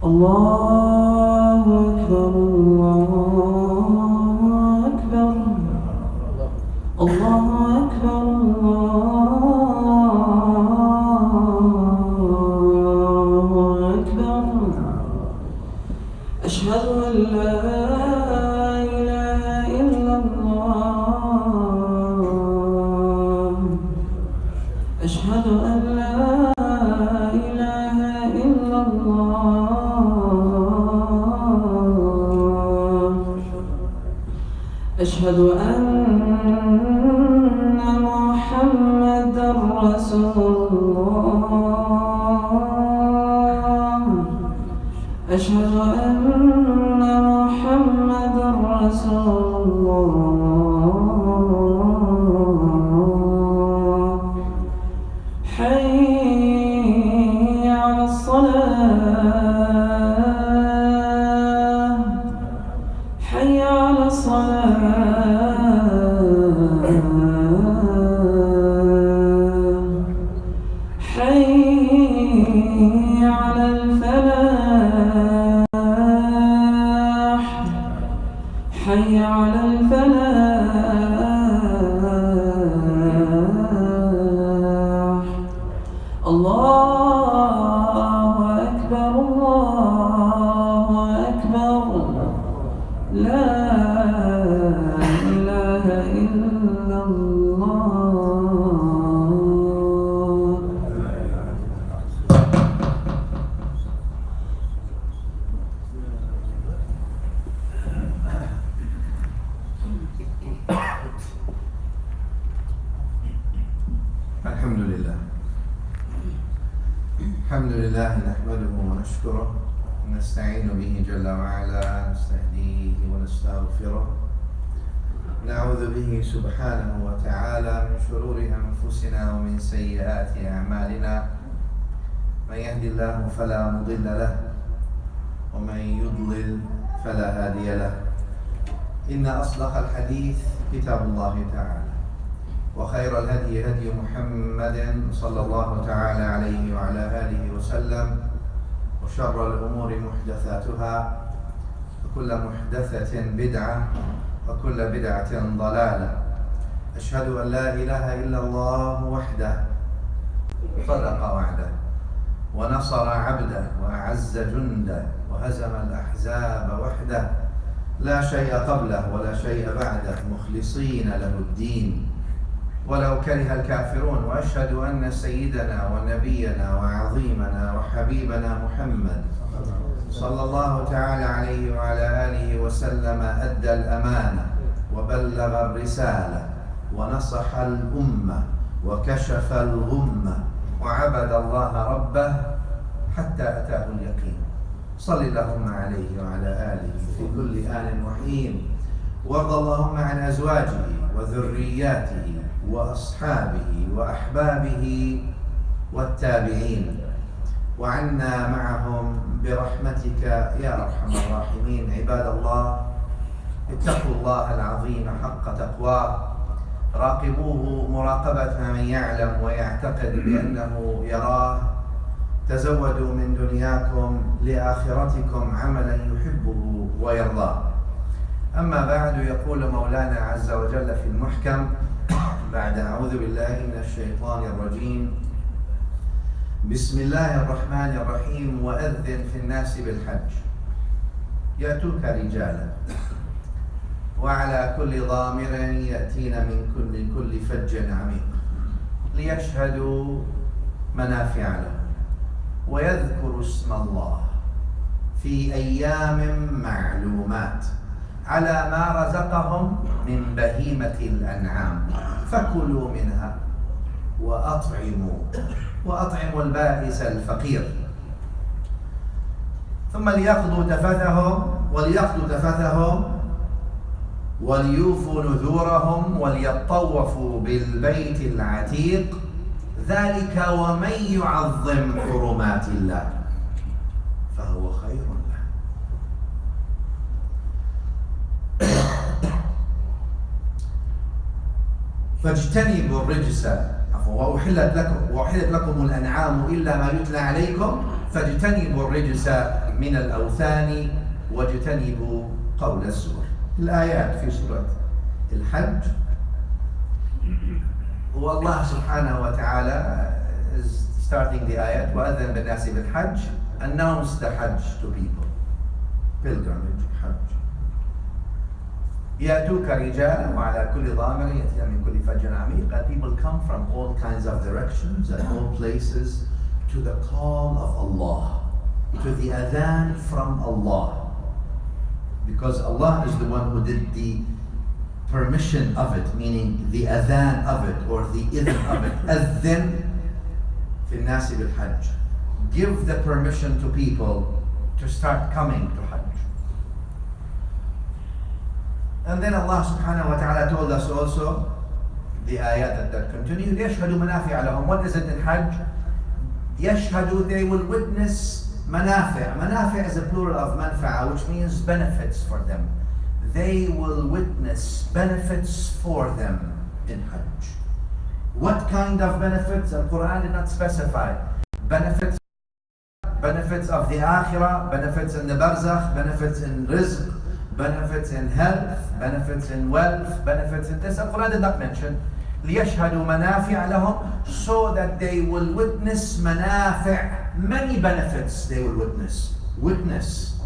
الله أكبر الله أكبر الله أكبر الله أكبر أشهد أن لا إله إلا الله أشهد أن لا إله إلا الله أشهد أن محمدًا رسول الله أشهد أن محمدًا رسول الله حي على الصلاة حي على الصلاة حي على الفلاح حي على الفلاح الله أكبر الله أكبر لا إله إلا الله الحمد لله نحمده ونشكره ونستعين به جل وعلا نستهديه ونستغفره نعوذ به سبحانه وتعالى من شرور أنفسنا ومن سيئات أعمالنا من يهد الله فلا مضل له ومن يضلل فلا هادي له إن أصدق الحديث كتاب الله تعالى وخير الهدي هدي محمد صلى الله تعالى عليه وعلى آله وسلم وشر الأمور محدثاتها وكل محدثة بدعة وكل بدعة ضلالة أشهد أن لا إله إلا الله وحده صدق وعده ونصر عبده وأعز جنده وهزم الأحزاب وحده لا شيء قبله ولا شيء بعده مخلصين له الدين ولو كره الكافرون وأشهد أن سيدنا ونبينا وعظيمنا وحبيبنا محمد صلى الله تعالى عليه وعلى آله وسلم أدى الأمانة وبلغ الرسالة ونصح الأمة وكشف الغمة وعبد الله ربه حتى أتاه اليقين صل اللهم عليه وعلى آله في كل آن وحين وارض اللهم عن أزواجه وذرياته وأصحابه وأحبابه والتابعين وعنا معهم برحمتك يا أرحم الراحمين عباد الله اتقوا الله العظيم حق تقواه راقبوه مراقبة من يعلم ويعتقد بأنه يراه تزودوا من دنياكم لآخرتكم عملا يحبه ويرضاه. أما بعد، يقول مولانا عز وجل في المحكم بعد أعوذ بالله من الشيطان الرجيم: بسم الله الرحمن الرحيم: وأذن في الناس بالحج يأتوك رجالا وعلى كل ضامر يأتين من كل فج عميق ليشهدوا منافع لهم ويذكروا اسم الله في أيام معلومات على ما رزقهم من بهيمة الأنعام فكلوا منها وأطعموا البائس الفقير ثم ليقضوا تفثهم وليوفوا نذورهم وليطوفوا بالبيت العتيق، ذلك ومن يعظم حرمات الله فهو خير له. فاجتنبوا الرجس وأحلت لكم الأنعام إلا ما يتلى عليكم فاجتنبوا الرجس من الأوثان واجتنبوا قول الزور. الآيات في سورة الحج، والله سبحانه وتعالى is starting the ayat وأذن بالناس بالحج, announced the Hajj to people, pilgrimage, Hajj. يأتوك رجالا وعلى كل ضامر يأتين من كل فج عميق, and people come from all kinds of directions and all places to the call of Allah, to the adhan from Allah, because Allah is the one who did the permission of it, meaning the adhan of it or the idhn of it. Adhin fi nasi bil hajj, give the permission to people to start coming to Hajj. And then Allah subhanahu wa ta'ala told us also, the ayat that continue, يشهدوا منافع لهم. What is it in Hajj? يشهدوا, they will witness منافع. منافع is a plural of manfa'a, which means benefits for them. They will witness benefits for them in Hajj. What kind of benefits? The Quran did not specify. Benefits of the akhirah, benefits in the barzakh, benefits in rizq, benefits in health, benefits in wealth, benefits in this. The Quran did not mention. لِيَشْهَدُوا مَنَافِعَ لَهُمْ, so that they will witness manafi', many benefits they will witness.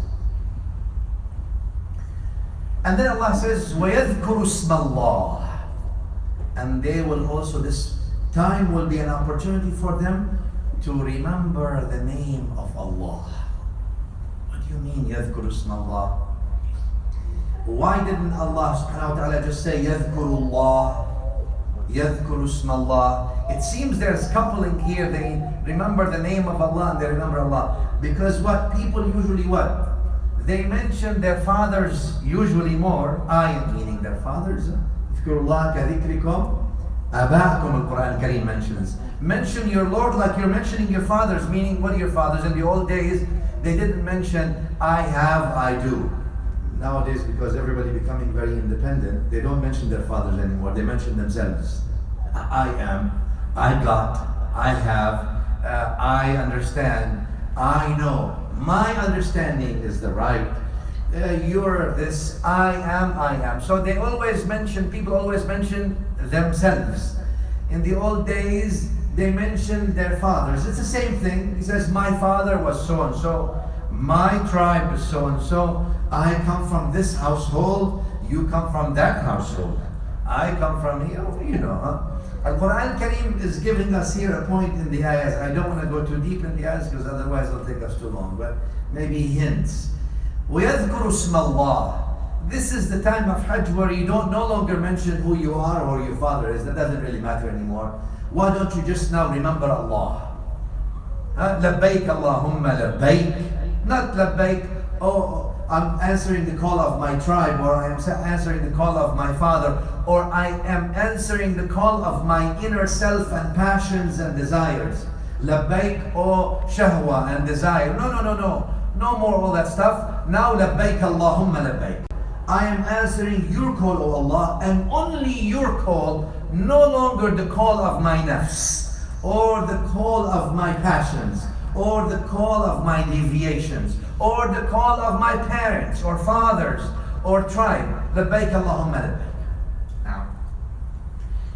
And then Allah says, وَيَذْكُرُ اسْمَ اللَّهِ, and they will also, this time will be an opportunity for them to remember the name of Allah. What do you mean, يَذْكُرُ اسْمَ اللَّهِ? Why didn't Allah subhanahu wa ta'ala just say Yadhkurullah, Yadhkuru Ismallah? It seems there's coupling here. They remember the name of Allah and they remember Allah. Because what people usually they mention their fathers usually more. Meaning their fathers. Yadhkurullah kadhikrikum aba'akum, al-Quran al-Kareem mentions. Mention your Lord like you're mentioning your fathers. Meaning, what are your fathers? In the old days, they didn't mention I have, I do. Nowadays, because everybody becoming very independent, they don't mention their fathers anymore. They mention themselves. I am, I got, I have, I understand, I know. My understanding is the right. You're this, I am. So they always mention, people always mention themselves. In the old days, they mention their fathers. It's the same thing. He says, my father was so and so. My tribe is so and so. I come from this household, you come from that household. I come from here, Al-Quran al-Kareem is giving us here a point in the ayahs. I don't want to go too deep in the ayahs because otherwise it'll take us too long, but maybe hints. وَيَذْكُرُ اسْمَ اللَّهِ. This is the time of Hajj where you no longer mention who you are or your father is. That doesn't really matter anymore. Why don't you just now remember Allah? لَبَّيْكَ اللَّهُمَّ لَبَّيْكَ. Not لَبَّيْكَ, I'm answering the call of my tribe, or I am answering the call of my father, or I am answering the call of my inner self and passions and desires. Labbaik, or shahwa and desire. No. No more all that stuff. Now labbaik Allahumma labbaik. I am answering your call, O Allah, and only your call, no longer the call of my nafs, or the call of my passions, or the call of my deviations, or the call of my parents or fathers or tribe. لبيك اللهم لبيك. Now,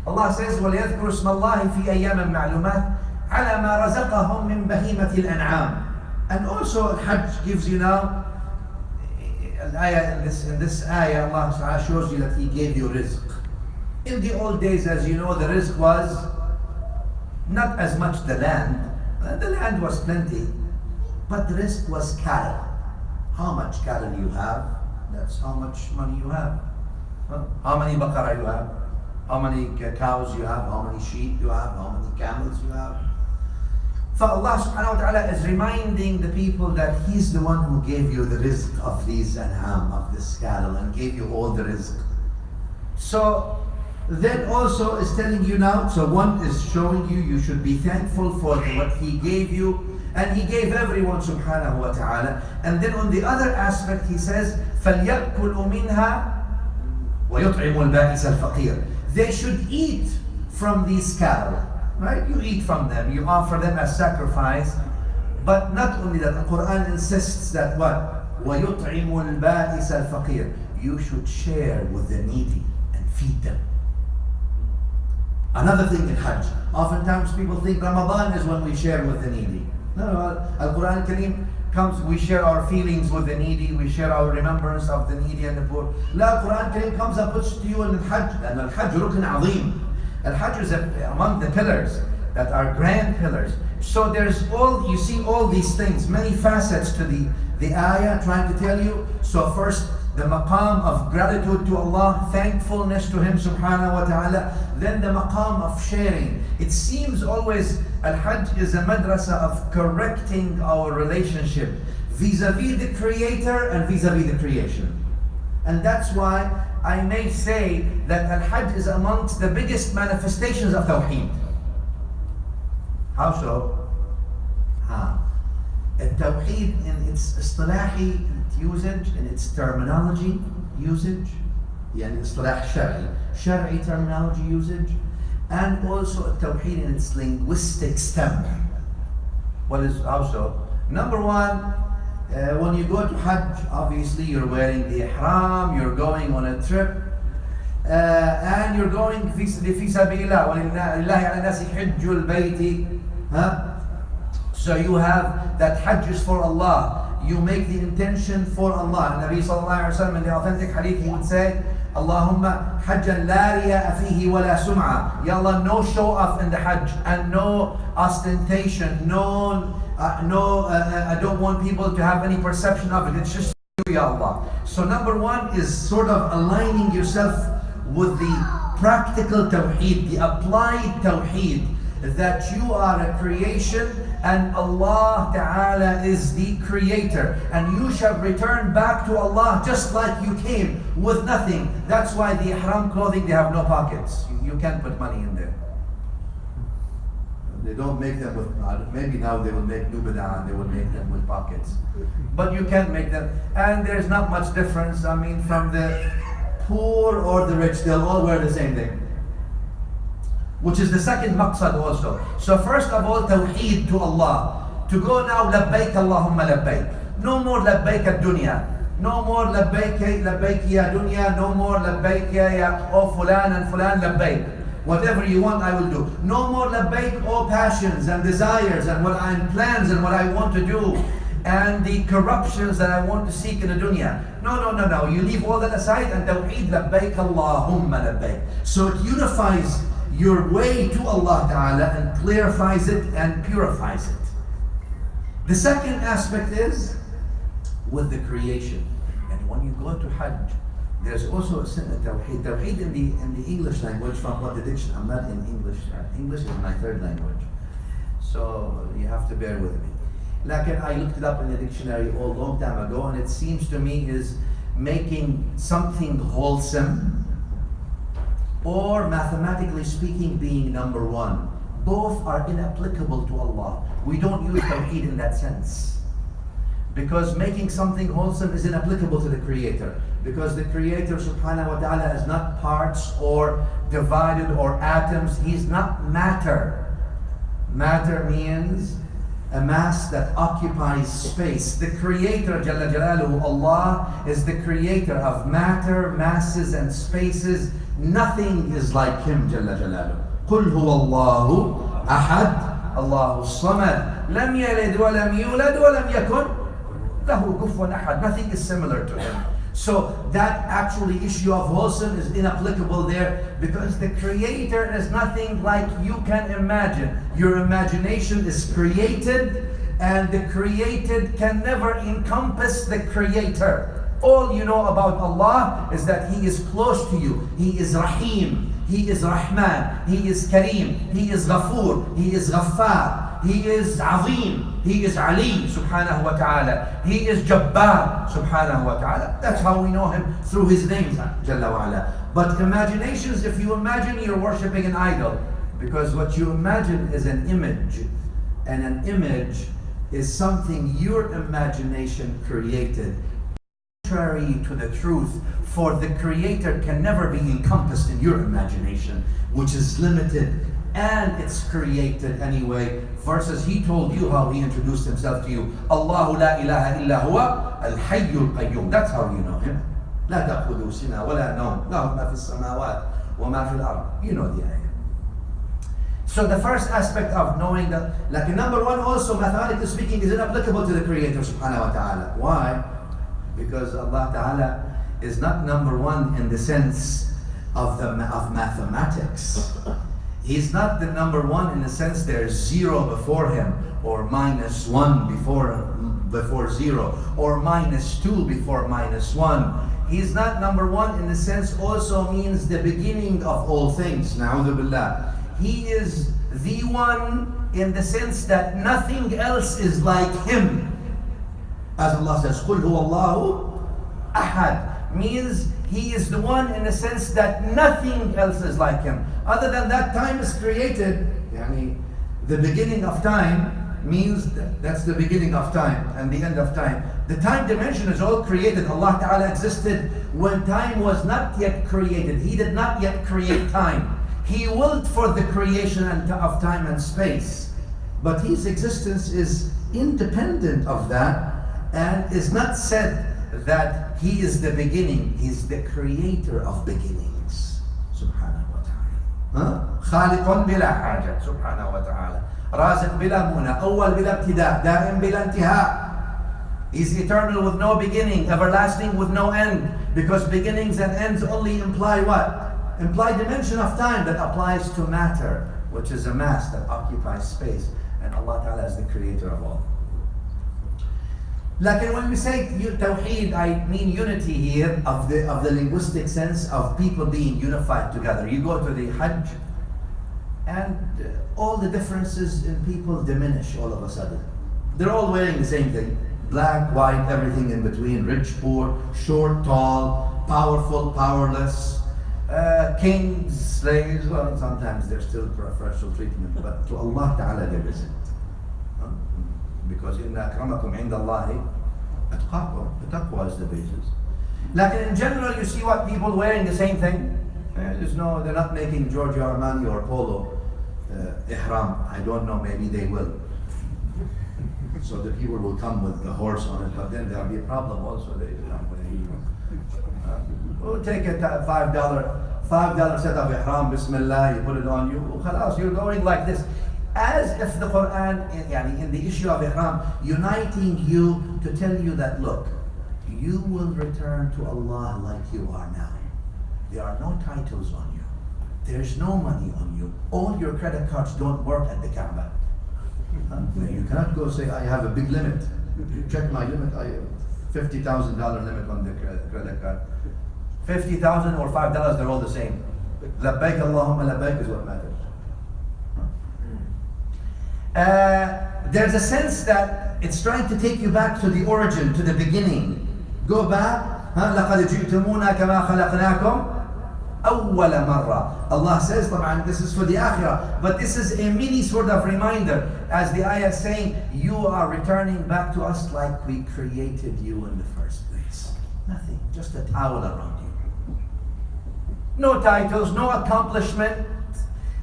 Allah says, وَلْيَذْكُرُوا اسْمَ اللَّهِ فِي أَيَّامٍ مَعْلُومَاتٍ عَلَى مَا رَزَقَهُم مِّن بَهِيمَةِ الْأَنْعَامِ. And also Hajj gives you now, in this ayah, Allah shows you that He gave you rizq. In the old days, as you know, the rizq was not as much the land. The land was plenty, but the rizq was cattle. How much cattle you have, that's how much money you have. How many baqarah you have, how many cows you have, how many sheep you have, how many camels you have. So Allah subhanahu wa ta'ala is reminding the people that He's the one who gave you the rizq of these an'am, of this cattle, and gave you all the rizq. So then also is telling you now, so one is showing you should be thankful for what He gave you, and He gave everyone subhanahu wa ta'ala. And then on the other aspect He says, فَلْيَأْكُلُوا مِنْهَا وَيُطْعِمُوا الْبَائِسَ الْفَقِيرَ. They should eat from these cattle, right? You eat from them, you offer them as sacrifice. But not only that, the Quran insists that what? وَيُطْعِمُوا الْبَائِسَ الْفَقِيرَ. You should share with the needy and feed them. Another thing in Hajj, oftentimes people think Ramadan is when we share with the needy. No, Al-Quran Kareem comes, we share our feelings with the needy, we share our remembrance of the needy and the poor. La, Quran Kareem comes and puts to you in Hajj, and Al-Hajj rukn azim. Al-Hajj is among the pillars that are grand pillars. So there's all, you see all these things, many facets to the ayah trying to tell you. So first, the maqam of gratitude to Allah, thankfulness to Him subhanahu wa ta'ala. Then the maqam of sharing. It seems always Al-Hajj is a madrasa of correcting our relationship vis-a-vis the Creator and vis-a-vis the creation. And that's why I may say that Al-Hajj is amongst the biggest manifestations of Tawheed. How so? التوحيد in its اصطلاحي usage, in its terminology usage, يعني اصطلاح شرعي terminology usage, and also التوحيد in its linguistic stem. What is, how so? Number one, when you go to Hajj, obviously you're wearing the ihram, you're going on a trip, and you're going في سبيل الله ولله على الناس حج البيت. So you have that Hajj is for Allah. You make the intention for Allah. Nabi sallallahu alaihi wasallam in the authentic hadith he would say, Allahumma hajjan la riya'a fihi wa la sum'a. Ya Allah, no show off in the Hajj and no ostentation, I don't want people to have any perception of it. It's just you, Ya Allah. So number one is sort of aligning yourself with the practical tawheed, the applied tawheed, that you are a creation and Allah Ta'ala is the creator, and you shall return back to Allah just like you came with nothing. That's why the ihram clothing, they have no pockets. You can't put money in there. They don't make them with, maybe now they will make new bid'ah and they will make them with pockets. But you can't make them, and there's not much difference, I mean, from the poor or the rich, they'll all wear the same thing. Which is the second maqsad also. So first of all, tawheed to Allah. To go now, labbaik Allahumma labbaik. No more labbaik ad-dunya. No more labbaik ya dunya. No more labbaik ya oh fulan and fulan labbaik. Whatever you want, I will do. No more labbaik, oh passions and desires and what I'm plans and what I want to do and the corruptions that I want to seek in the dunya. No. You leave all that aside and tawheed labbaik Allahumma labbaik. So it unifies your way to Allah Ta'ala and clarifies it and purifies it. The second aspect is with the creation. And when you go to Hajj, there's also a tawheed. Tawheed in the English language, from what the dictionary, I'm not in English. English is my third language. So you have to bear with me. Like I looked it up in the dictionary a long time ago, and it seems to me is making something wholesome, or mathematically speaking, being number one. Both are inapplicable to Allah. We don't use tawheed in that sense. Because making something wholesome is inapplicable to the Creator. Because the Creator subhanahu wa ta'ala is not parts or divided or atoms. He's not matter. Matter means a mass that occupies space. The creator, Jalla Jalaluhu, Allah, is the creator of matter, masses, and spaces. Nothing is like him, Jalla Jalaluhu. قُلْ هُوَ اللَّهُ أَحَدٌ اللَّهُ الصَّمَدُ لَمْ يَلِدْ وَلَمْ يُولَدْ وَلَمْ يَكُنْ لَهُ كُفُوًا أَحَدٌ. Nothing is similar to him. So that actually issue of wholesome is inapplicable there, because the creator is nothing like you can imagine. Your imagination is created, and the created can never encompass the creator. All you know about Allah is that He is close to you. He is Rahim, He is Rahman, He is Kareem, He is Ghafoor, He is Ghaffar, He is Azim, He is Ali subhanahu wa ta'ala, He is Jabbar subhanahu wa ta'ala. That's how we know Him, through His names, Jalla wa ala. But imaginations, if you imagine, you're worshipping an idol, because what you imagine is an image, and an image is something your imagination created. Contrary to the truth, for the creator can never be encompassed in your imagination, which is limited, and it's created anyway. Versus He told you how He introduced Himself to you. Allahu la ilaha illa huwa al-hayyul qayyum. That's how you know Him. لا تأخذه سنة ولا نوم له ما في السماوات وما في الأرض. You know the ayah. So the first aspect of knowing that, like number one, also mathematically speaking, is inapplicable to the Creator subhanahu wa ta'ala. Why? Because Allah Ta'ala is not number one in the sense of mathematics. He's not the number one in the sense there's zero before Him, or minus one before zero, or minus two before minus one. He's not number one in the sense also means the beginning of all things. Na'udhu billah. He is the one in the sense that nothing else is like Him. As Allah says, قُلْ هُوَ اللَّهُ أَحَدٌ, means He is the one in the sense that nothing else is like Him. Other than that, time is created. Yani, the beginning of time means that's the beginning of time and the end of time. The time dimension is all created. Allah Ta'ala existed when time was not yet created. He did not yet create time. He willed for the creation of time and space. But His existence is independent of that, and is not said that He is the beginning. He's the creator of beginnings. Subhanahu wa ta'ala. خالق بلا حاجة. Subhanahu wa ta'ala. رازق بلا منى. أول بلا ابتداء. دائم بلا انتهاء. He's eternal with no beginning, everlasting with no end. Because beginnings and ends only imply what? Imply dimension of time that applies to matter, which is a mass that occupies space. And Allah Ta'ala is the creator of all. Like when we say Tawheed, I mean unity here of the linguistic sense of people being unified together. You go to the Hajj, and all the differences in people diminish all of a sudden. They're all wearing the same thing. Black, white, everything in between. Rich, poor, short, tall, powerful, powerless, kings, slaves. Well, sometimes there's still preferential treatment, but to Allah Ta'ala there isn't. Because inna akramakum indallahi atqakum. The taqwa is the basis. Like in general, you see what people wearing the same thing. They're not making Giorgio Armani or Polo ihram. I don't know, maybe they will. So the people will come with the horse on it, but then there'll be a problem also. We'll take a $5 set of ihram, bismillah, you put it on you, khalas, you're going like this. As if the Quran, in the issue of ihram, uniting you to tell you that, look, you will return to Allah like you are now. There are no titles on you. There's no money on you. All your credit cards don't work at the Kaaba. You cannot go say, I have a big limit. Check my limit. I have $50,000 limit on the credit card. 50,000 or $5, they're all the same. Labbaik Allahumma labbaik is what matters. There's a sense that it's trying to take you back to the origin, to the beginning. Go back. لَقَدْ جِئْتُمُونَا كَمَا خَلَقْنَاكُمْ أول مرة. Allah says, طبعا, this is for the akhirah, but this is a mini sort of reminder, as the ayah is saying, you are returning back to us like we created you in the first place. Nothing, just a towel around you. No titles, no accomplishment.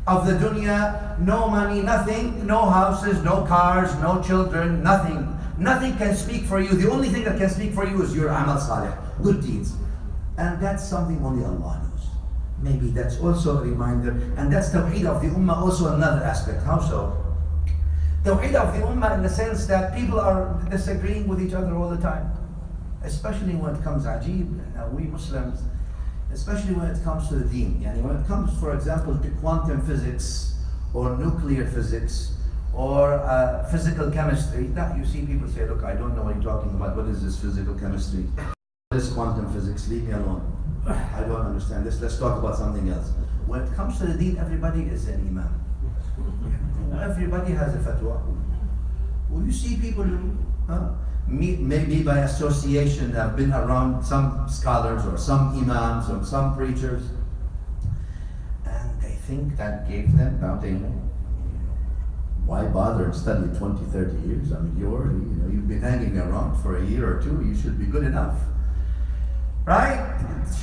of the dunya, no money, nothing, no houses, no cars, no children, nothing. Nothing can speak for you. The only thing that can speak for you is your amal salih, good deeds. And that's something only Allah knows. Maybe that's also a reminder. And that's Tawheed of the Ummah, also another aspect. How so? Tawheed of the Ummah in the sense that people are disagreeing with each other all the time. Especially when it comes ajib, we Muslims, especially when it comes to the deen. Yani when it comes, for example, to quantum physics or nuclear physics or physical chemistry. Now you see people say, look, I don't know what you're talking about. What is this physical chemistry? What is quantum physics? Leave me alone. I don't understand this. Let's talk about something else. When it comes to the deen, everybody is an imam. Everybody has a fatwa. Well, you see people who, maybe by association have been around some scholars or some imams or some preachers, and they think that gave them nothing. Why bother and study 20, 30 years? I mean, you've been hanging around for a year or two, you should be good enough. Right?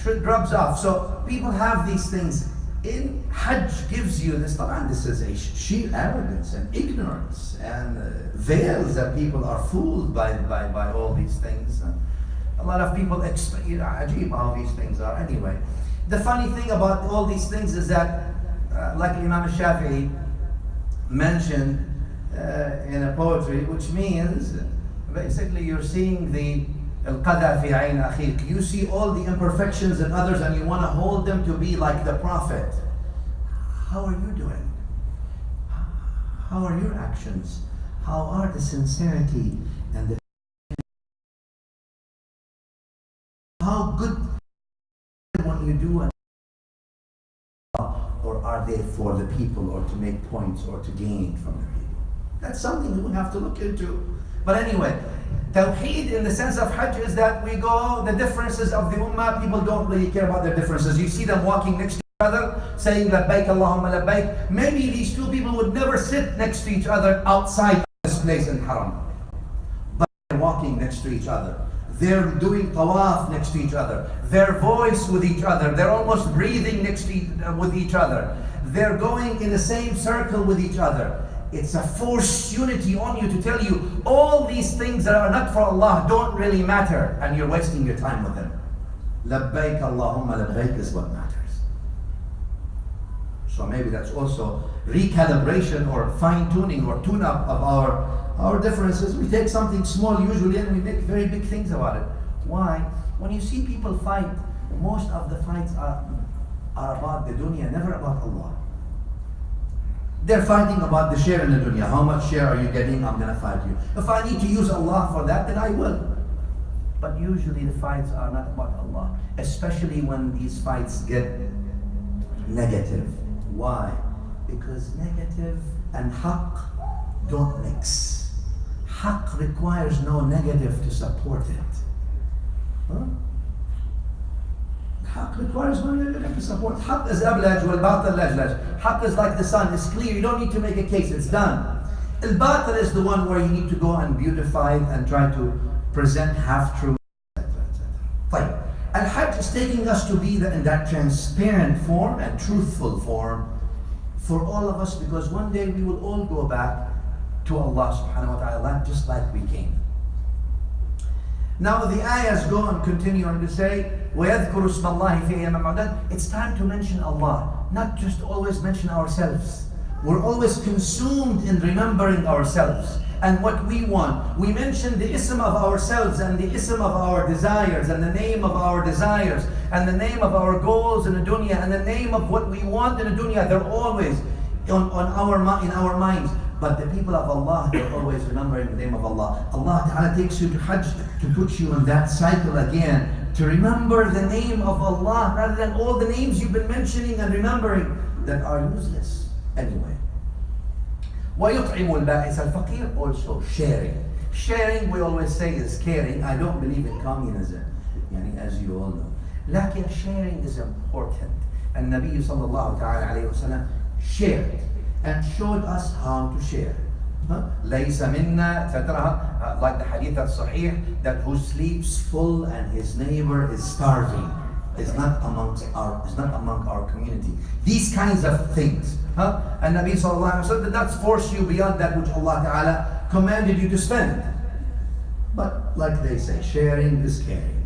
It rubs off. So people have these things. In Hajj gives you this, this is a sheer arrogance and ignorance and veils that people are fooled by all these things. A lot of people expect, ajib how these things are. Anyway, the funny thing about all these things is that, like Imam Shafi'i mentioned in a poetry, which means basically you're seeing the al-qada fi ayn akhiq. You see all the imperfections in others and you want to hold them to be like the Prophet. How are you doing? How are your actions? How are the sincerity and the how good when you do it? Or are they for the people or to make points or to gain from the people? That's something we have to look into. But anyway, Tawheed in the sense of Hajj is that we go, the differences of the Ummah, people don't really care about their differences. You see them walking next to each other, saying Labbaik Allahumma Labbaik. Maybe these two people would never sit next to each other outside this place in Haram. But they're walking next to each other. They're doing tawaf next to each other. They're voice with each other. They're almost breathing next to with each other. They're going in the same circle with each other. It's a forced unity on you to tell you all these things that are not for Allah don't really matter, and you're wasting your time with them. Labbaik Allahumma Labbaik is what matters. So maybe that's also recalibration or fine-tuning or tune-up of our differences. We take something small usually and we make very big things about it. Why? When you see people fight, most of the fights are about the dunya, never about Allah. They're fighting about the share in the dunya. How much share are you getting? I'm going to fight you. If I need to use Allah for that, then I will. But usually the fights are not about Allah, especially when these fights get negative. Why? Because negative and haqq don't mix. Haqq requires no negative to support it. Huh? Haqq requires no negative to support. Haqq is ablaj wal batil lajlaj. Haqq is like the sun, it's clear, you don't need to make a case, it's done. Al-batil is the one where you need to go and beautify it and try to present half-truth. Al-Hajj is taking us to be in that transparent form and truthful form for all of us, because one day we will all go back to Allah subhanahu wa ta'ala just like we came. Now the ayahs go and continue on to say, وَيَذْكُرُ اسْمَ اللَّهِ فِي أَيَّامٍ مَعْدُودَةٍ. It's time to mention Allah, not just always mention ourselves. We're always consumed in remembering ourselves and what we want. We mention the ism of ourselves and the ism of our desires and the name of our desires and the name of our goals in the dunya and the name of what we want in the dunya. They're always in our minds. But the people of Allah, they're always remembering the name of Allah. Allah Ta'ala takes you to Hajj to put you in that cycle again, to remember the name of Allah rather than all the names you've been mentioning and remembering that are useless. Anyway. وَيُطْعِمُ الْبَائِسَ الْفَقِيرِ. Also sharing. Sharing, we always say, is caring. I don't believe in communism, as you all know. Lakin sharing is important. And Nabi sallallahu ta'ala alayhi wa sallam shared and showed us how to share. لَيْسَ مِنَّا, etc. Like the hadith al-Sahih, that who sleeps full and his neighbor is starving. is not among our community. These kinds of things. And Nabi sallallahu alaihi wasallam did not force you beyond that which Allah Ta'ala commanded you to spend. But like they say, sharing is caring.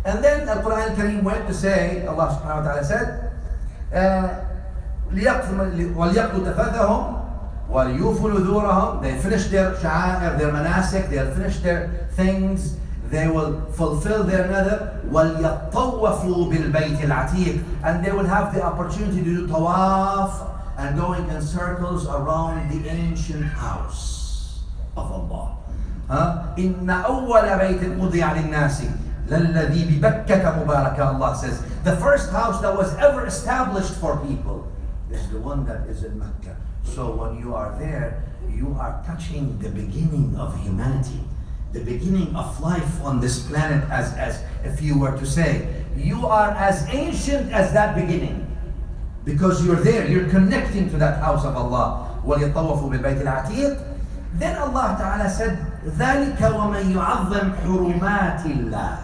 And then the Quran Al-Kareem went to say, Allah subhanahu wa ta'ala said, وَلْيَقْضُوا تَفَثَهُمْ وَلْيُوفُوا نُذُورَهُم. They finished their sha'air, their manasik, they'll finish their things, they will fulfill their nadr. وَلْيَطَّوَّفُوا بِالْبَيْتِ الْعَتِيقِ. And they will have the opportunity to do tawaf and going in circles around the ancient house of Allah. إِنَّ أَوَّلَ بَيْتٍ وُضِعَ لِلنَّاسِ لَلَّذِي بِبَكَّةَ مُبَارَكَ. Allah says, the first house that was ever established for people is the one that is in Mecca. So when you are there, you are touching the beginning of humanity, the beginning of life on this planet, as if you were to say, you are as ancient as that beginning. Because you're there, you're connecting to that house of Allah. وَلْيَطَّوَّفُوا بِالْبَيْتِ الْعَتِيقِ. Then Allah Ta'ala said, ذَلِكَ وَمَنْ يُعَظِّمْ حُرُمَاتِ اللَّهِ.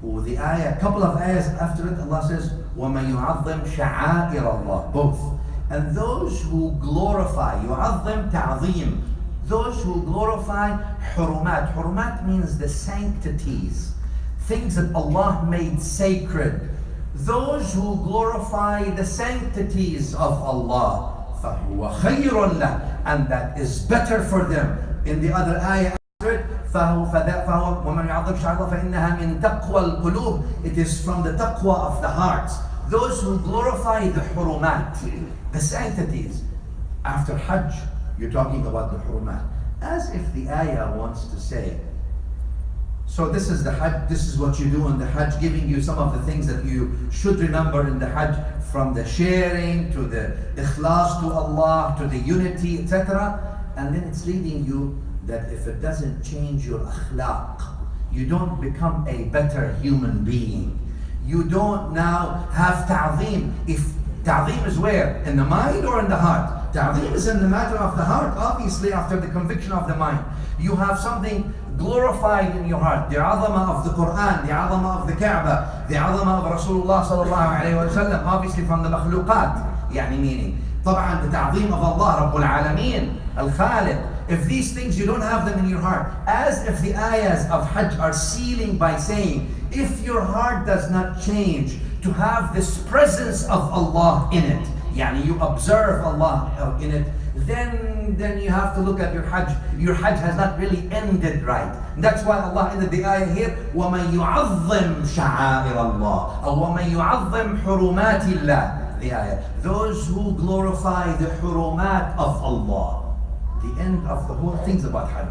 The ayah, a couple of ayahs after it, Allah says, وَمَنْ يُعَظِّمْ شَعَائِرَ اللَّهِ. Both. And those who glorify, يُعَظِّمْ ta'zeem, those who glorify hurumat. Hurumat means the sanctities, things that Allah made sacred. Those who glorify the sanctities of Allah, فَهُوَ خَيْرٌ لَهُ. And that is better for them. In the other ayah after it, وَمَنْ يُعَظِّمْ شَعَائِرَ اللَّهِ فَإِنَّهَا مِنْ تَقْوَى الْقُلُوبِ. It is from the taqwa of the hearts. Those who glorify the hurumat, the sanctities. After Hajj, you're talking about the hurumat. As if the ayah wants to say, so this is the Hajj, this is what you do in the Hajj, giving you some of the things that you should remember in the Hajj, from the sharing to the ikhlas to Allah, to the unity, etc. And then it's leading you that if it doesn't change your akhlaq, you don't become a better human being. You don't now have ta'zeem. If ta'zeem is where? In the mind or in the heart? Ta'zeem is in the matter of the heart, obviously, after the conviction of the mind. You have something glorified in your heart. The azama of the Quran, the azama of the Kaaba, the azama of Rasulullah sallallahu alayhi wa sallam, obviously from the makhluqat, يعني meaning. طبعا the ta'zeem of Allah, Rabbul Alameen, Al-Khaliq. If these things, you don't have them in your heart, as if the ayahs of Hajj are sealing by saying, if your heart does not change to have this presence of Allah in it, yani you observe Allah in it, then you have to look at your Hajj. Your Hajj has not really ended right. That's why Allah ended the ayah here, وَمَنْ يُعَظِّمْ شَعَائِرَ اللَّهِ, or وَمَنْ يُعَظِّمْ حُرُمَاتِ اللَّهِ. The ayah, those who glorify the hurumat of Allah. The end of the whole thing's about Hajj.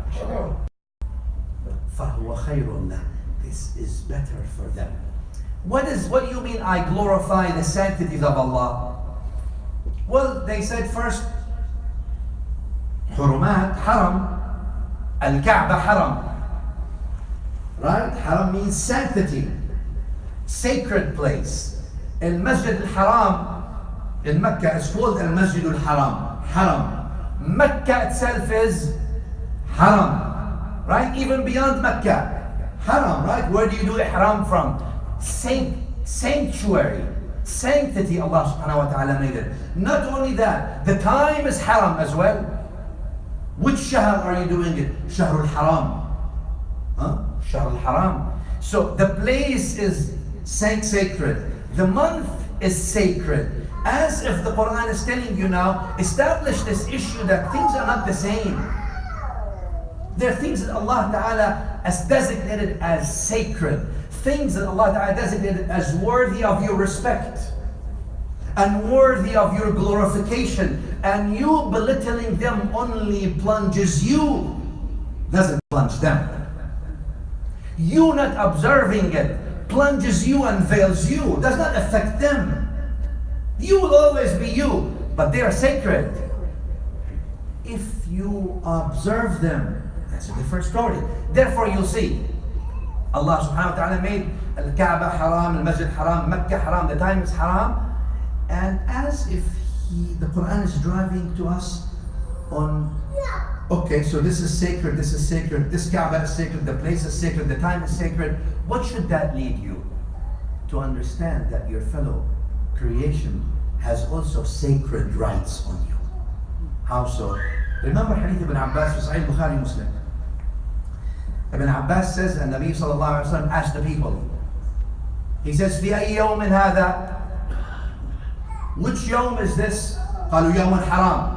فَهُوَ خَيْرٌ لَهُ. This is better for them. What do you mean I glorify the sanctities of Allah? Well, they said first, Hurumat, Haram, Al-Kaaba, Haram. Right? Haram means sanctity, sacred place. Al-Masjid al-Haram in Mecca is called Al-Masjid al-Haram, Haram. Mecca itself is Haram, right? Even beyond Mecca. Haram, right? Where do you do ihram from? Sanctuary, sanctity. Allah subhanahu wa ta'ala made it. Not only that, the time is haram as well. Which shahr are you doing it? Shahr al-Haram. Shahr al-Haram. So the place is sacred. The month is sacred. As if the Quran is telling you now, establish this issue that things are not the same. There are things that Allah Ta'ala has designated as sacred. Things that Allah Ta'ala designated as worthy of your respect and worthy of your glorification. And you belittling them only plunges you, doesn't plunge them. You not observing it plunges you and veils you, does not affect them. You will always be you, but they are sacred. If you observe them, that's a different story. Therefore you'll see, Allah subhanahu wa ta'ala made Al-Kaaba haram, Al-Masjid haram, Mecca haram, the time is haram. And as if the Quran is driving to us on Okay, so this is sacred, this Kaaba is sacred, the place is sacred, the time is sacred. What should that lead you? To understand that your fellow creation has also sacred rights on you. How so? Remember Hadith Ibn Abbas في Sahih Bukhari Muslim. Ibn Abbas says, and Nabi sallallahu alayhi wa sallam asked the people, he says, في أي يوم هذا? Which yawm is this? قالوا يوم حرام.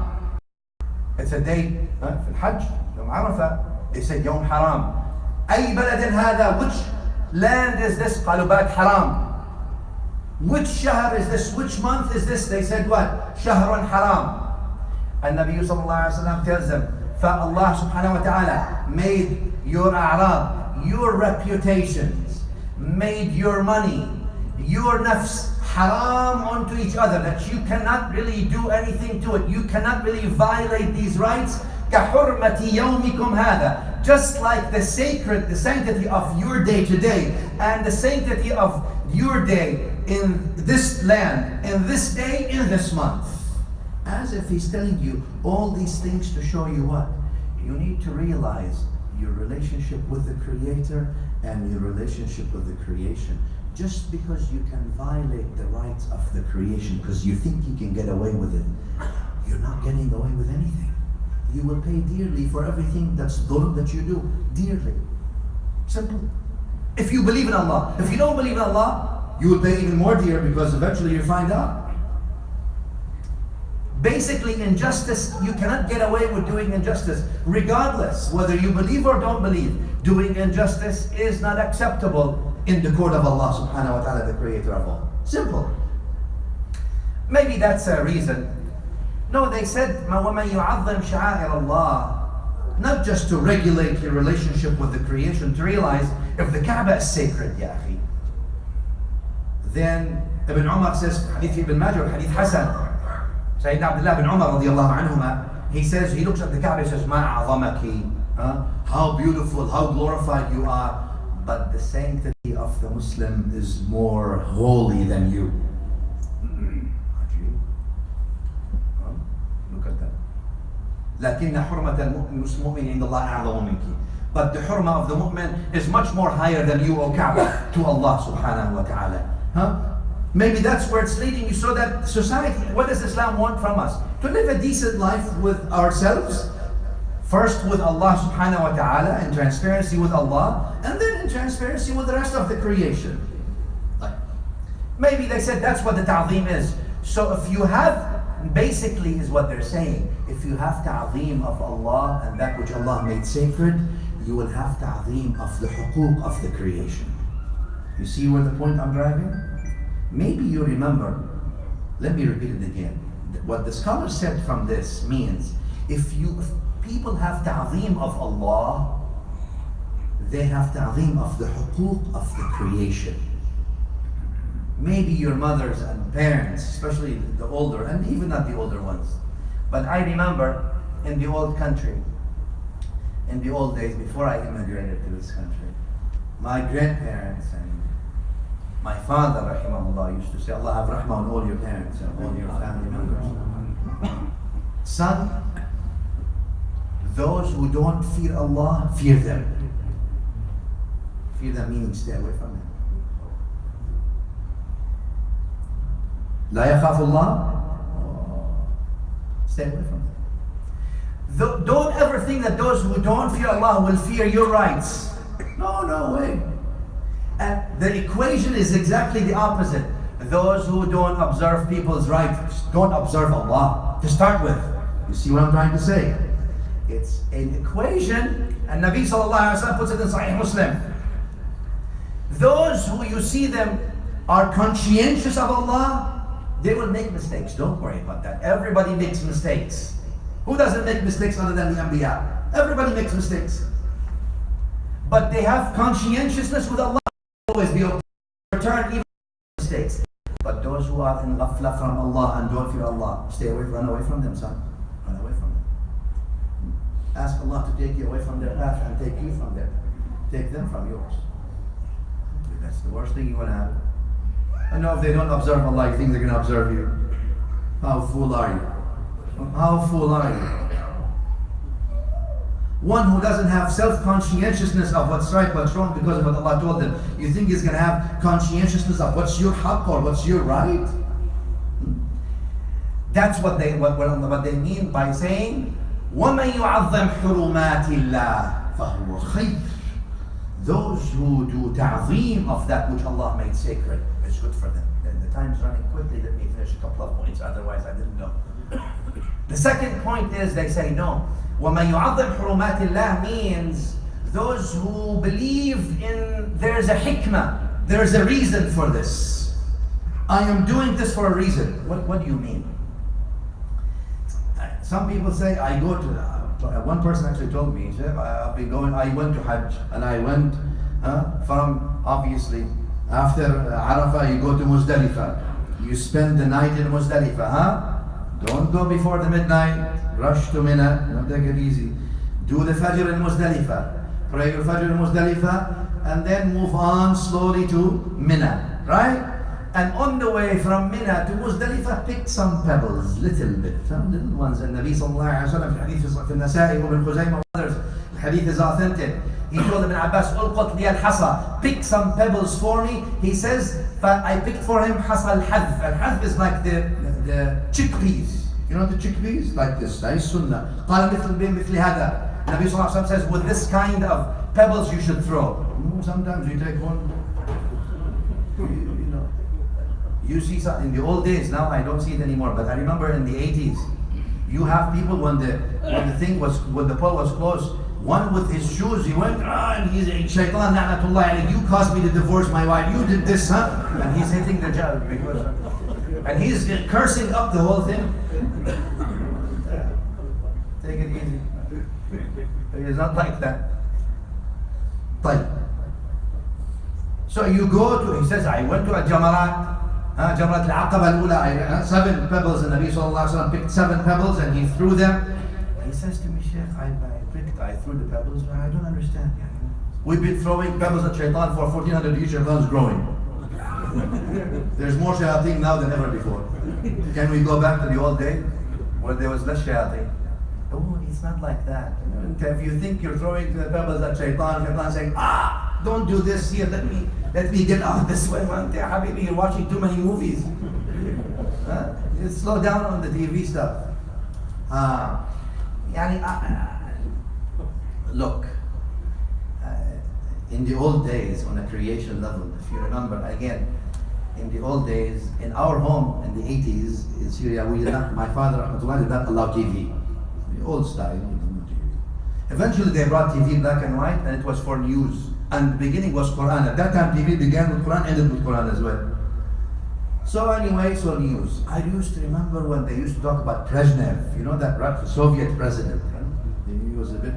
It's a day في الحج, يوم عرفة. They said يوم حرام. أي بلد هذا? Which land is this? قالوا بلد حرام. Which shahr is this? Which month is this? They said what? شهر حرام. And Nabi sallallahu alayhi wa sallam tells them, فالله سبحانه وتعالى made your a'rab, your reputations, made your money, your nafs haram onto each other, that you cannot really do anything to it. You cannot really violate these rights. كحرمة يومكم هذا. Just like the sanctity of your day today, and the sanctity of your day in this land, in this day, in this month. As if he's telling you all these things to show you what? You need to realize your relationship with the Creator and your relationship with the creation. Just because you can violate the rights of the creation because you think you can get away with it, you're not getting away with anything. You will pay dearly for everything that's dhulm that you do. Dearly. Simple. If you believe in Allah. If you don't believe in Allah, you will pay even more dear because eventually you find out. Basically, injustice, you cannot get away with doing injustice. Regardless, whether you believe or don't believe, doing injustice is not acceptable in the court of Allah subhanahu wa ta'ala, the creator of all. Simple. Maybe that's a reason. No, they said, وَمَنْ يُعَظِّمْ شَعَائِرَ اللَّهِ. Not just to regulate your relationship with the creation, to realize if the Kaaba is sacred, ya akhi. Then Ibn Umar says, Hadith Ibn Majah, Hadith Hasan, Sayyidina Abdullah bin Umar radiallahu anhuma, he says, he looks at the Kaaba, he says, مَا أَعْظَمَكِ, how beautiful, how glorified you are, but the sanctity of the Muslim is more holy than you. Look at that. لكن حرمة المؤمن عند الله أعظم منك. But the hurmah of the mu'min is much more higher than you, O Kaaba, to Allah subhanahu wa ta'ala. Maybe that's where it's leading you, so that society, what does Islam want from us? To live a decent life with ourselves, first with Allah subhanahu wa ta'ala, in transparency with Allah, and then in transparency with the rest of the creation. Maybe they said that's what the ta'zeem is. So if you have, basically is what they're saying, if you have ta'zeem of Allah and that which Allah made sacred, you will have ta'zeem of the huquq of the creation. You see where the point I'm driving? Maybe you remember, let me repeat it again. What the scholar said from this means, if people have ta'zeem of Allah, they have ta'zeem of the huquq of the creation. Maybe your mothers and parents, especially the older, and even not the older ones. But I remember in the old country, in the old days before I immigrated to this country, my grandparents and my father, rahimahullah, used to say, Allah have rahmah on all your parents and all your family members. Son, those who don't fear Allah, fear them. Fear them meaning stay away from them. لا يخاف الله, stay away from them. Don't ever think that those who don't fear Allah will fear your rights. No way. And the equation is exactly the opposite. Those who don't observe people's rights don't observe Allah to start with. You see what I'm trying to say? It's an equation, and Nabi sallallahu alaihi wasallam puts it in Sahih Muslim. Those who you see them are conscientious of Allah, they will make mistakes. Don't worry about that. Everybody makes mistakes. Who doesn't make mistakes other than the Anbiya? Everybody makes mistakes. But they have conscientiousness with Allah. Always be okay to return even mistakes. But those who are in ghafla from Allah and don't fear Allah, run away from them, son. Run away from them. Ask Allah to take you away from their path and take you from them. Take them from yours. That's the worst thing you want to have. I know if they don't observe Allah, you think they're going to observe you. How fool are you? How fool are you? One who doesn't have self-conscientiousness of what's right, what's wrong because of what Allah told them. You think he's going to have conscientiousness of what's your haqq or what's your right? That's what they mean by saying, وَمَنْ يُعَظَّمْ حُرُمَاتِ اللَّهِ فَهُوَ خَيْرٌ. Those who do ta'zeem of that which Allah made sacred is good for them. And the time's running quickly. Let me finish a couple of points, otherwise I didn't know. The second point is they say no. وَمَنْ يُعَظِّمْ حُرُمَاتِ اللَّهِ means those who believe in there's a hikmah, there's a reason for this. I am doing this for a reason. What do you mean? Some people say, I go to, one person actually told me, he said, I went to Hajj, and I went from, obviously, after Arafah, you go to Muzdalifah. You spend the night in Muzdalifah, Don't go before the midnight, rush to Mina, don't take it easy. Do the Fajr in Muzdalifah, pray your Fajr in Muzdalifah, and then move on slowly to Mina, right? And on the way from Mina to Muzdalifah, pick some pebbles, little bit, some little ones. And Nabi sallallahu alayhi wa sallam, hadith in Nasa'i, Ibn Khuzaymah, others, the hadith is authentic. He told Ibn Abbas, "Ulqat li al-hasa, pick some pebbles for me." He says, I picked for him hasa al-hadf. Al-hadf is like the chickpeas. You know the chickpeas? Like this, nice sunnah. قال مثل بمثل هذا. Nabi sallallahu alayhi wa sallam says, with this kind of pebbles you should throw. Sometimes you take one. You see something in the old days, now I don't see it anymore, but I remember in the 80s, you have people when the pole was closed, one with his shoes, he went, and he's a shaitan, na'natullah, you caused me to divorce my wife, you did this, huh? And he's hitting the judge, and he's cursing up the whole thing. Take it easy. It's not like that. But, so you go to, he says, I went to a Jamarat, Jamrat al-Aqaba al-Ula, 7 pebbles, and Nabi sallallahu alayhi wa sallam picked 7 pebbles and he threw them. He says to me, Shaykh, I threw the pebbles, but I don't understand. We've been throwing pebbles at shaitan for 1400 years, shaitan's growing. There's more shayateen now than ever before. Can we go back to the old day where there was less shayateen? Oh, it's not like that. If you think you're throwing the pebbles at shaitan's saying, don't do this here, let me get out this way. Habibi, you're watching too many movies. Just slow down on the TV stuff. Look, in the old days, on a creation level, if you remember, again, in the old days, in our home in the 80s in Syria, my father did not allow TV. The old style, eventually they brought TV black and white, and it was for news. And the beginning was Quran. At that time, TV began with Quran, ended with Quran as well. So anyway, so news. I used to remember when they used to talk about Brezhnev, you know that Soviet president. He was a bit,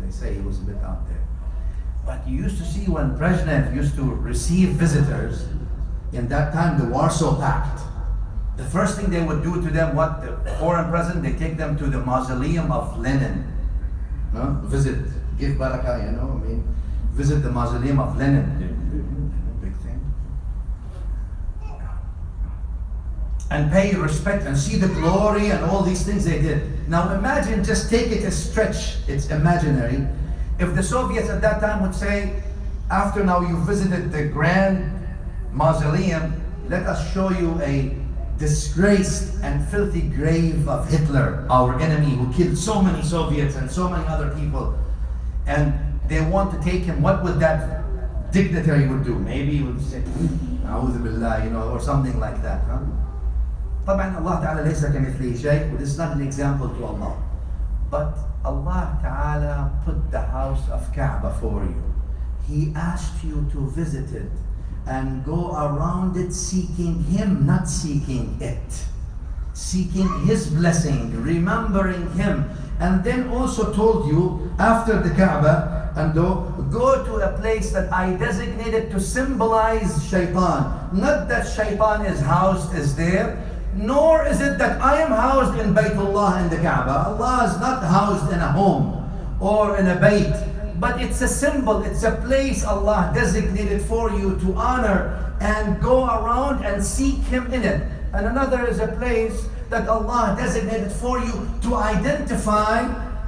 they say he was a bit out there. But you used to see when Brezhnev used to receive visitors, in that time, the Warsaw Pact. The first thing they would do to them, the foreign president, they take them to the mausoleum of Lenin. Visit, give barakah, visit the mausoleum of Lenin. Big thing. And pay respect and see the glory and all these things they did. Now imagine, just take it a stretch, it's imaginary. If the Soviets at that time would say, after now you visited the grand mausoleum, let us show you a disgraced and filthy grave of Hitler, our enemy who killed so many Soviets and so many other people. And they want to take him, what would that dignitary would do? Maybe he would say, A'udhu Billah, or something like that. طبعا Allah Ta'ala laysa kamithlihi shay. This is not an example to Allah. But Allah Ta'ala put the house of Kaaba for you. He asked you to visit it and go around it seeking Him, not seeking it. Seeking His blessing, remembering Him. And then also told you, after the Kaaba, and go to a place that I designated to symbolize shaitan. Not that shaitan is housed is there, nor is it that I am housed in Baytullah in the Kaaba. Allah is not housed in a home or in a bayt. But it's a symbol, it's a place Allah designated for you to honor and go around and seek Him in it. And another is a place that Allah designated for you to identify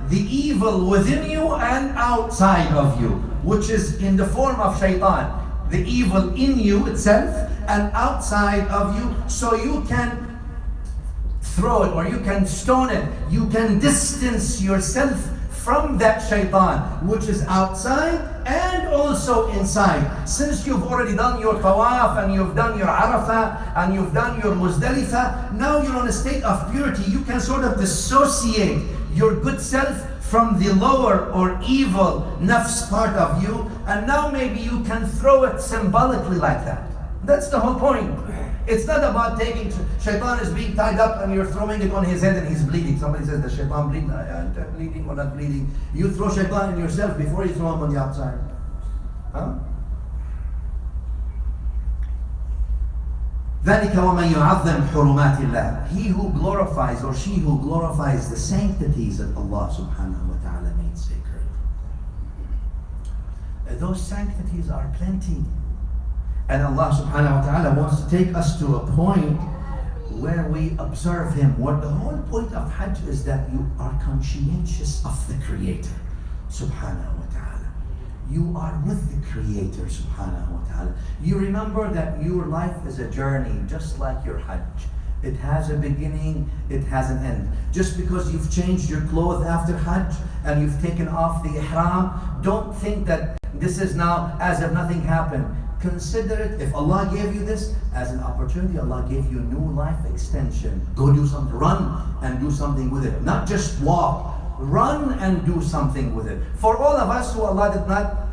the evil within you and outside of you, which is in the form of shaitan. The evil in you itself and outside of you, so you can throw it or you can stone it. You can distance yourself from that shaitan, which is outside and also inside. Since you've already done your tawaf and you've done your arafah and you've done your muzdalifah, now you're in a state of purity. You can sort of dissociate your good self from the lower or evil nafs part of you, and now maybe you can throw it symbolically like that. That's the whole point. It's not about taking, shaitan is being tied up and you're throwing it on his head and he's bleeding. Somebody says, the shaitan bleeding? Bleeding or not bleeding? You throw shaitan in yourself before you throw him on the outside. Huh? ذَلِكَ وَمَنْ يُعَظِّمْ حُرُمَاتِ اللَّهِ. He who glorifies or she who glorifies the sanctities that Allah subhanahu wa ta'ala made sacred. Those sanctities are plenty. And Allah subhanahu wa ta'ala wants to take us to a point where we observe Him. What the whole point of Hajj is that you are conscientious of the Creator subhanahu wa ta'ala. You are with the Creator subhanahu wa ta'ala. You remember that your life is a journey, just like your Hajj. It has a beginning, it has an end. Just because you've changed your clothes after Hajj and you've taken off the ihram, don't think that this is now as if nothing happened. Consider it, if Allah gave you this as an opportunity, Allah gave you new life extension. Go do something, run and do something with it. Not just walk, run and do something with it. For all of us who Allah did not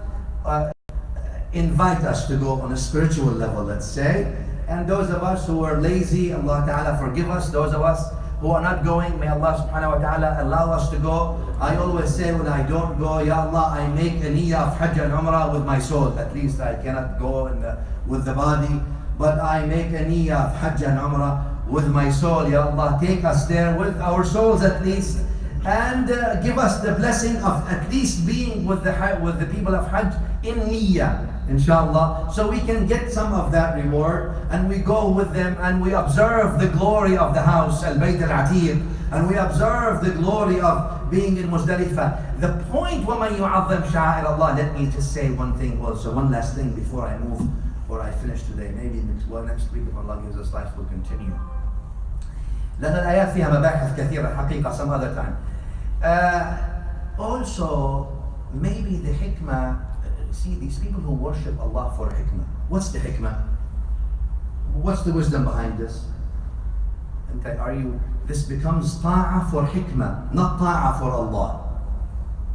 invite us to go on a spiritual level, let's say, and those of us who are lazy, Allah Ta'ala forgive us. Those of us who are not going, may Allah subhanahu wa ta'ala allow us to go. I always say when I don't go, Ya Allah, I make a niyyah of Hajj and Umrah with my soul. At least I cannot go with the body, but I make a niyyah of Hajj and Umrah with my soul. Ya Allah, take us there with our souls at least, and give us the blessing of at least being with the people of Hajj in niyyah, inshallah, so we can get some of that reward, and we go with them and we observe the glory of the house, Al-Bayt Al-Atiq, and we observe the glory of being in Muzdalifah. The point, وَمَنْ يُعَظِّمْ شَعَائِرَ اللَّهِ. Let me just say one thing also, one last thing before I move, or I finish today. Maybe next week if Allah gives us life we'll continue. لأن الآيات فيها مباحث كثيرة حقيقة some other time. Also, maybe the hikmah, see these people who worship Allah for hikmah. What's the hikmah? What's the wisdom behind this? This becomes ta'ah for hikmah, not ta'ah for Allah.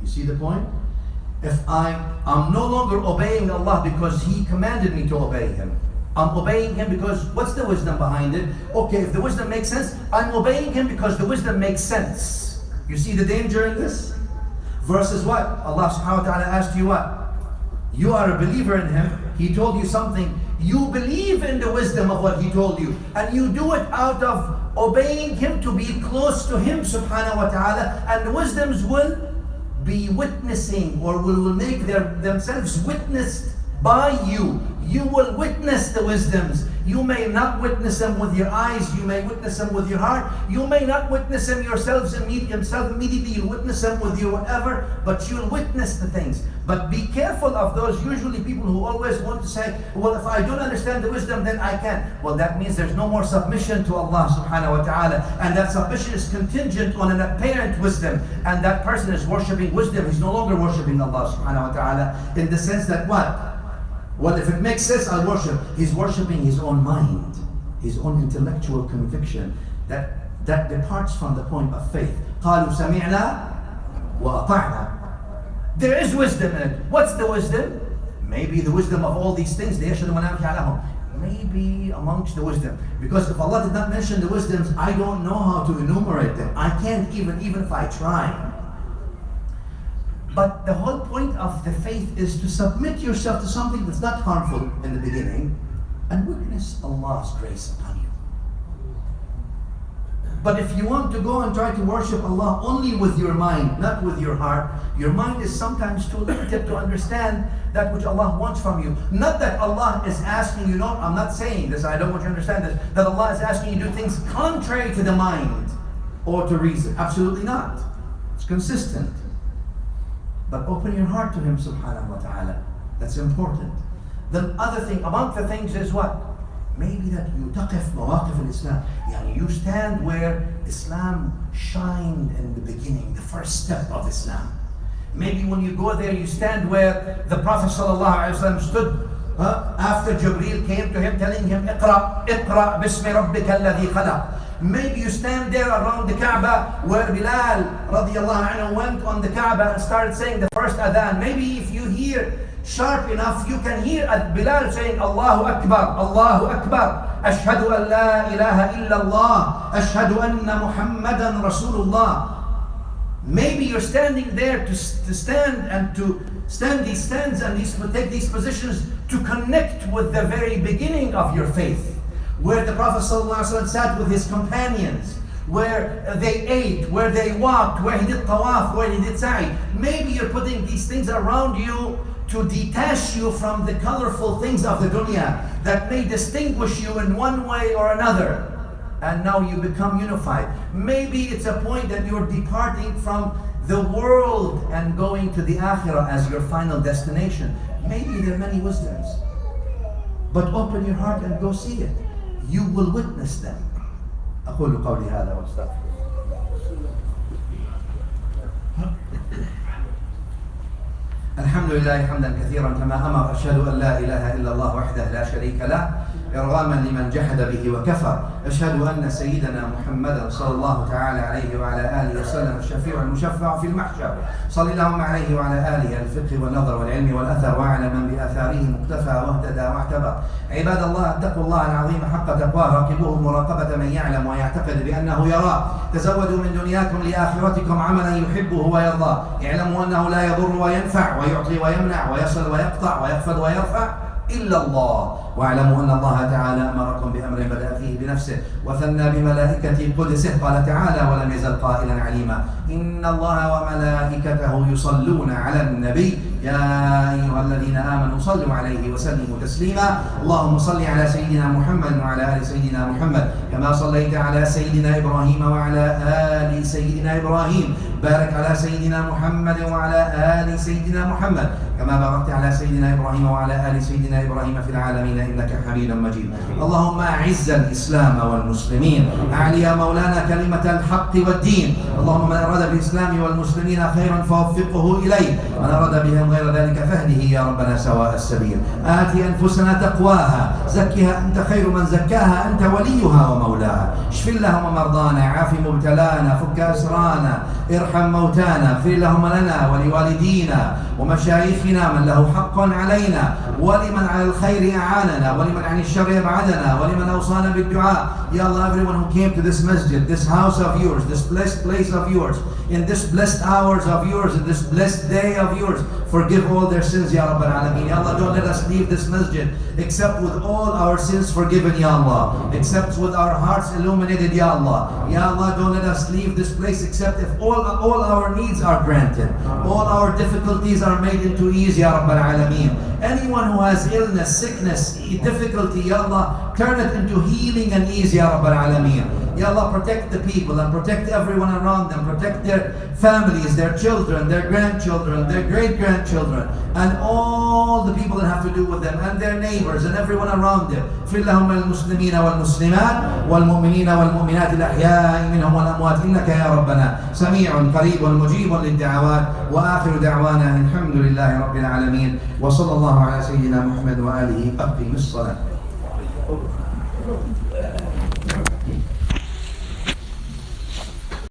You see the point? If I'm no longer obeying Allah because He commanded me to obey Him. I'm obeying Him because, what's the wisdom behind it? Okay, if the wisdom makes sense, I'm obeying Him because the wisdom makes sense. You see the danger in this? Versus what? Allah subhanahu wa ta'ala asked you what? You are a believer in Him. He told you something. You believe in the wisdom of what He told you. And you do it out of obeying Him to be close to Him subhanahu wa ta'ala. And the wisdoms will be witnessing or will make themselves witnessed by you. You will witness the wisdoms. You may not witness them with your eyes. You may witness them with your heart. You may not witness them yourself immediately. You'll witness them with your whatever, but you'll witness the things. But be careful of those usually people who always want to say, well, if I don't understand the wisdom, then I can't. Well, that means there's no more submission to Allah subhanahu wa ta'ala. And that submission is contingent on an apparent wisdom. And that person is worshipping wisdom. He's no longer worshipping Allah subhanahu wa ta'ala in the sense that what? Well, if it makes sense, I'll worship. He's worshipping his own mind, his own intellectual conviction that departs from the point of faith. قَالُوا سَمِعْنَا وَأَطَعْنَا. There is wisdom in it. What's the wisdom? Maybe the wisdom of all these things. Maybe amongst the wisdom. Because if Allah did not mention the wisdoms, I don't know how to enumerate them. I can't even if I try. But the whole point of the faith is to submit yourself to something that's not harmful in the beginning and witness Allah's grace upon you. But if you want to go and try to worship Allah only with your mind, not with your heart, your mind is sometimes too limited to understand that which Allah wants from you. Not that Allah is asking you, no, I'm not saying this, I don't want you to understand this, that Allah is asking you to do things contrary to the mind or to reason. Absolutely not. It's consistent. But open your heart to Him subhanahu wa ta'ala. That's important. The other thing, among the things is what? Maybe that you taqif mawaqif al-Islam. You stand where Islam shined in the beginning, the first step of Islam. Maybe when you go there, you stand where the Prophet ﷺ stood after Jibreel came to him telling him, Iqra bismi rabbika alladhi khalaq. Maybe you stand there around the Kaaba where Bilal radiallahu anhu went on the Kaaba and started saying the first adhan. Maybe if you hear sharp enough, you can hear Bilal saying, Allahu Akbar, Allahu Akbar, Ashhadu an la ilaha illallah, Ashhadu anna Muhammadan Rasulullah. Maybe you're standing there to stand and to stand these stands and take these positions to connect with the very beginning of your faith, where the Prophet ﷺ sat with his companions, where they ate, where they walked, where he did tawaf, where he did sa'i. Maybe you're putting these things around you to detach you from the colorful things of the dunya that may distinguish you in one way or another. And now you become unified. Maybe it's a point that you're departing from the world and going to the akhirah as your final destination. Maybe there are many wisdoms. But open your heart and go see it. You will witness them. أقول قولي هذا وأستغفر. الحمد لله حمدا كثيرا كما أمر. أشهد أن لا إله إلا الله وحده لا شريك له إرغاما لمن جحد به وكفر. أشهد أن سيدنا محمدا صلى الله تعالى عليه وعلى آله وسلم الشفيع المشفع في المحشر. صل اللهم عليه وعلى آله الفقه والنظر والعلم والأثر وعلى من بآثاره مقتفى واهتدى واعتبر. عباد الله، اتقوا الله العظيم حق تقواه، راقبوه مراقبة من يعلم ويعتقد بأنه يراه. تزودوا من دنياكم لآخرتكم عملا يحبه ويرضاه. اعلموا أنه لا يضر وينفع ويعطي ويمنع ويصل ويقطع ويخفض ويرفع إلا الله. واعلموا أن الله تعالى أمركم بأمر بدأ فيه بنفسه وثنى بملائكته قدسه. قال تعالى: ولم يزل قائلا عليما: إن الله وملائكته يصلون على النبي يا أيها الذين آمنوا صلوا عليه وسلموا تسليما. اللهم صل على سيدنا محمد وعلى آل سيدنا محمد كما صليت على سيدنا إبراهيم وعلى آل سيدنا إبراهيم. بارك على سيدنا محمد وعلى آل سيدنا محمد كما باركت على سيدنا إبراهيم وعلى آل سيدنا إبراهيم في العالمين إنك حميد مجيد. اللهم أعز الإسلام والمسلمين، أعلي يا مولانا كلمة الحق والدين. اللهم من أراد بالإسلام والمسلمين خيرا فوفقه إليه، من أراد بهم غير ذلك فاهده يا ربنا سواء السبيل. آت أنفسنا تقواها، زكها أنت خير من زكاها، أنت وليها ومولاها. اشف اللهم مرضانا، عاف مبتلانا، فك أسرانا، ارحم موتانا، اغفر اللهم لنا ولوالدينا ومشايخنا من له حق علينا، ولمن على الخير أعاننا، ولمن عن الشر يبعدنا، ولمن أوصانا بالدعاء. Ya Allah, everyone who came to this masjid, this house of yours, this blessed place of yours, in this blessed hours of yours, in this blessed day of yours, forgive all their sins, Ya Rabbal Alameen. Ya Allah, don't let us leave this masjid except with all our sins forgiven, Ya Allah, except with our hearts illuminated, Ya Allah. Ya Allah, don't let us leave this place except if all our needs are granted, all our difficulties are made into ease, Ya Rabbal Alameen. Anyone who has illness, sickness, difficulty, Ya Allah, turn it into healing and ease, Ya Rabbal Alameen. Ya Allah, protect the people and protect everyone around them, protect their families, their children, their grandchildren, their great-grandchildren, and all the people that have to do with them, and their neighbors, and everyone around them. اغفر لهم المسلمين والمسلمات والمؤمنين والمؤمنات الأحياء منهم والأموات إنك يا ربنا سميع قريب مجيب للدعوات. وآخر دعوانا الحمد لله رب العالمين، وصلى الله على سيدنا محمد وآله. أقم الصلاة.